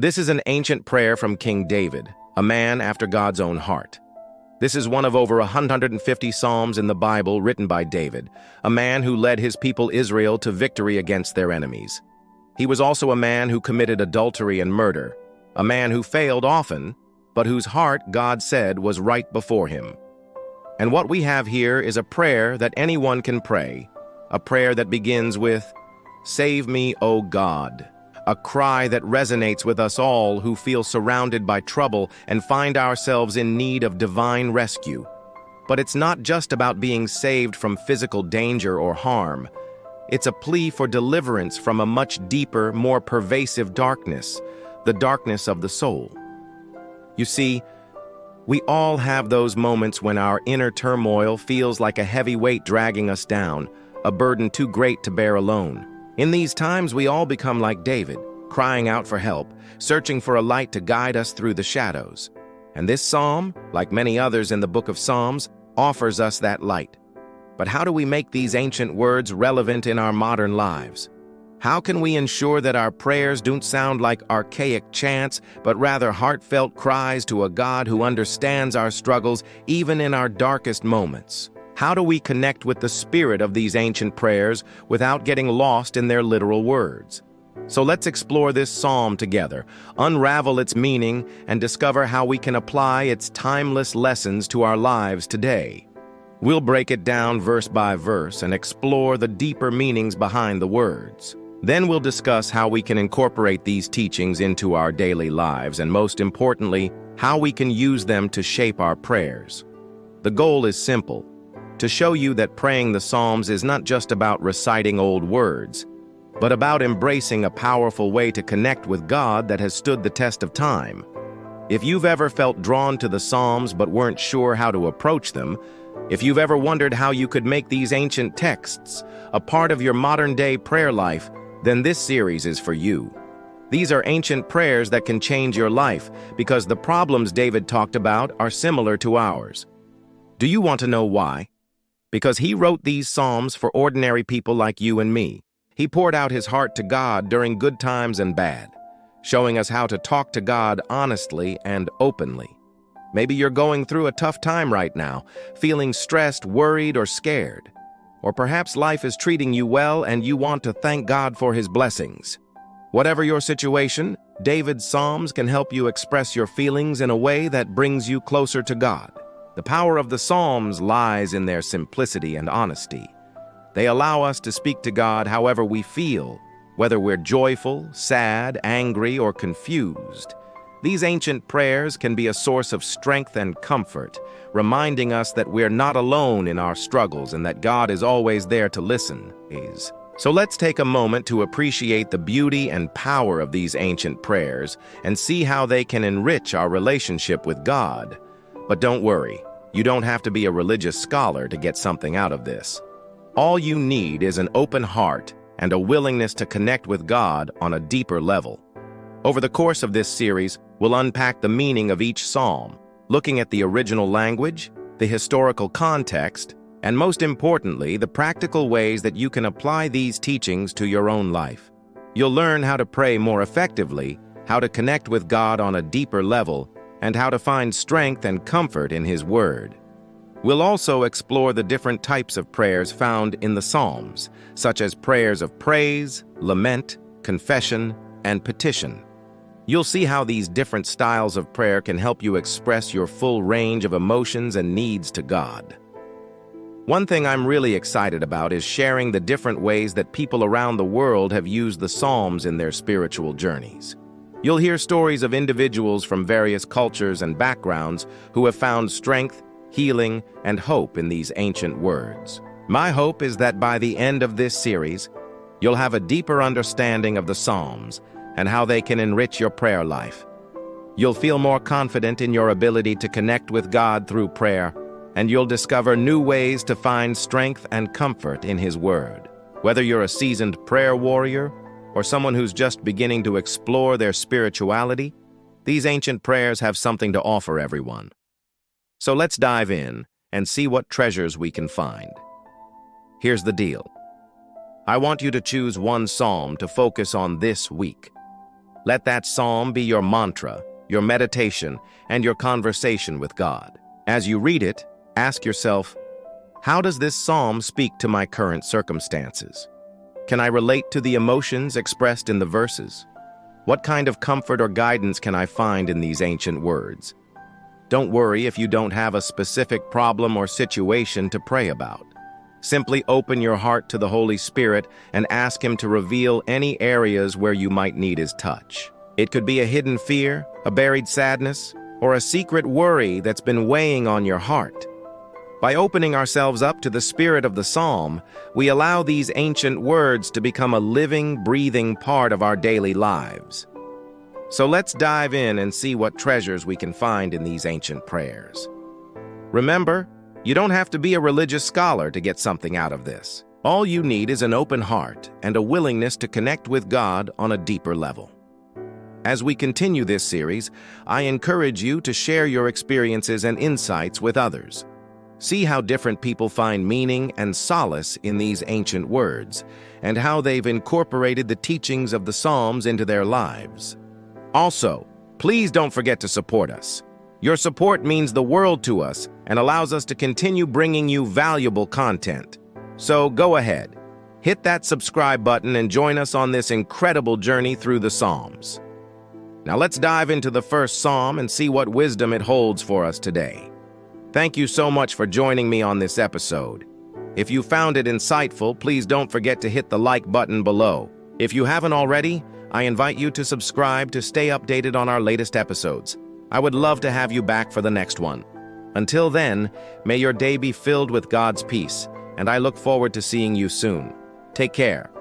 This is an ancient prayer from King David, a man after God's own heart. This is one of over 150 psalms in the Bible written by David, a man who led his people Israel to victory against their enemies. He was also a man who committed adultery and murder, a man who failed often, but whose heart, God said, was right before him. And what we have here is a prayer that anyone can pray, a prayer that begins with, "Save me, O God," a cry that resonates with us all who feel surrounded by trouble and find ourselves in need of divine rescue. But it's not just about being saved from physical danger or harm. It's a plea for deliverance from a much deeper, more pervasive darkness, the darkness of the soul. You see, we all have those moments when our inner turmoil feels like a heavy weight dragging us down, a burden too great to bear alone. In these times, we all become like David, crying out for help, searching for a light to guide us through the shadows. And this psalm, like many others in the book of Psalms, offers us that light. But how do we make these ancient words relevant in our modern lives? How can we ensure that our prayers don't sound like archaic chants, but rather heartfelt cries to a God who understands our struggles even in our darkest moments? How do we connect with the spirit of these ancient prayers without getting lost in their literal words? So let's explore this psalm together, unravel its meaning, and discover how we can apply its timeless lessons to our lives today. We'll break it down verse by verse and explore the deeper meanings behind the words. Then we'll discuss how we can incorporate these teachings into our daily lives and, most importantly, how we can use them to shape our prayers. The goal is simple: to show you that praying the Psalms is not just about reciting old words, but about embracing a powerful way to connect with God that has stood the test of time. If you've ever felt drawn to the Psalms but weren't sure how to approach them, if you've ever wondered how you could make these ancient texts a part of your modern-day prayer life, then this series is for you. These are ancient prayers that can change your life because the problems David talked about are similar to ours. Do you want to know why? Because he wrote these psalms for ordinary people like you and me. He poured out his heart to God during good times and bad, showing us how to talk to God honestly and openly. Maybe you're going through a tough time right now, feeling stressed, worried, or scared. Or perhaps life is treating you well and you want to thank God for his blessings. Whatever your situation, David's Psalms can help you express your feelings in a way that brings you closer to God. The power of the Psalms lies in their simplicity and honesty. They allow us to speak to God however we feel, whether we're joyful, sad, angry, or confused. These ancient prayers can be a source of strength and comfort, reminding us that we're not alone in our struggles and that God is always there to listen. So let's take a moment to appreciate the beauty and power of these ancient prayers and see how they can enrich our relationship with God. But don't worry, you don't have to be a religious scholar to get something out of this. All you need is an open heart and a willingness to connect with God on a deeper level. Over the course of this series, we'll unpack the meaning of each psalm, looking at the original language, the historical context, and most importantly, the practical ways that you can apply these teachings to your own life. You'll learn how to pray more effectively, how to connect with God on a deeper level, and how to find strength and comfort in His Word. We'll also explore the different types of prayers found in the Psalms, such as prayers of praise, lament, confession, and petition. You'll see how these different styles of prayer can help you express your full range of emotions and needs to God. One thing I'm really excited about is sharing the different ways that people around the world have used the Psalms in their spiritual journeys. You'll hear stories of individuals from various cultures and backgrounds who have found strength, healing, and hope in these ancient words. My hope is that by the end of this series, you'll have a deeper understanding of the Psalms and how they can enrich your prayer life. You'll feel more confident in your ability to connect with God through prayer, and you'll discover new ways to find strength and comfort in His Word. Whether you're a seasoned prayer warrior or someone who's just beginning to explore their spirituality, these ancient prayers have something to offer everyone. So let's dive in and see what treasures we can find. Here's the deal. I want you to choose one psalm to focus on this week. Let that psalm be your mantra, your meditation, and your conversation with God. As you read it, ask yourself, how does this psalm speak to my current circumstances? Can I relate to the emotions expressed in the verses? What kind of comfort or guidance can I find in these ancient words? Don't worry if you don't have a specific problem or situation to pray about. Simply open your heart to the Holy Spirit and ask Him to reveal any areas where you might need His touch. It could be a hidden fear, a buried sadness, or a secret worry that's been weighing on your heart. By opening ourselves up to the spirit of the psalm, we allow these ancient words to become a living, breathing part of our daily lives. So let's dive in and see what treasures we can find in these ancient prayers. Remember, you don't have to be a religious scholar to get something out of this. All you need is an open heart and a willingness to connect with God on a deeper level. As we continue this series, I encourage you to share your experiences and insights with others. See how different people find meaning and solace in these ancient words, and how they've incorporated the teachings of the Psalms into their lives. Also, please don't forget to support us. Your support means the world to us and allows us to continue bringing you valuable content. So go ahead, hit that subscribe button and join us on this incredible journey through the Psalms. Now let's dive into the first Psalm and see what wisdom it holds for us today. Thank you so much for joining me on this episode. If you found it insightful, please don't forget to hit the like button below. If you haven't already, I invite you to subscribe to stay updated on our latest episodes. I would love to have you back for the next one. Until then, may your day be filled with God's peace, and I look forward to seeing you soon. Take care.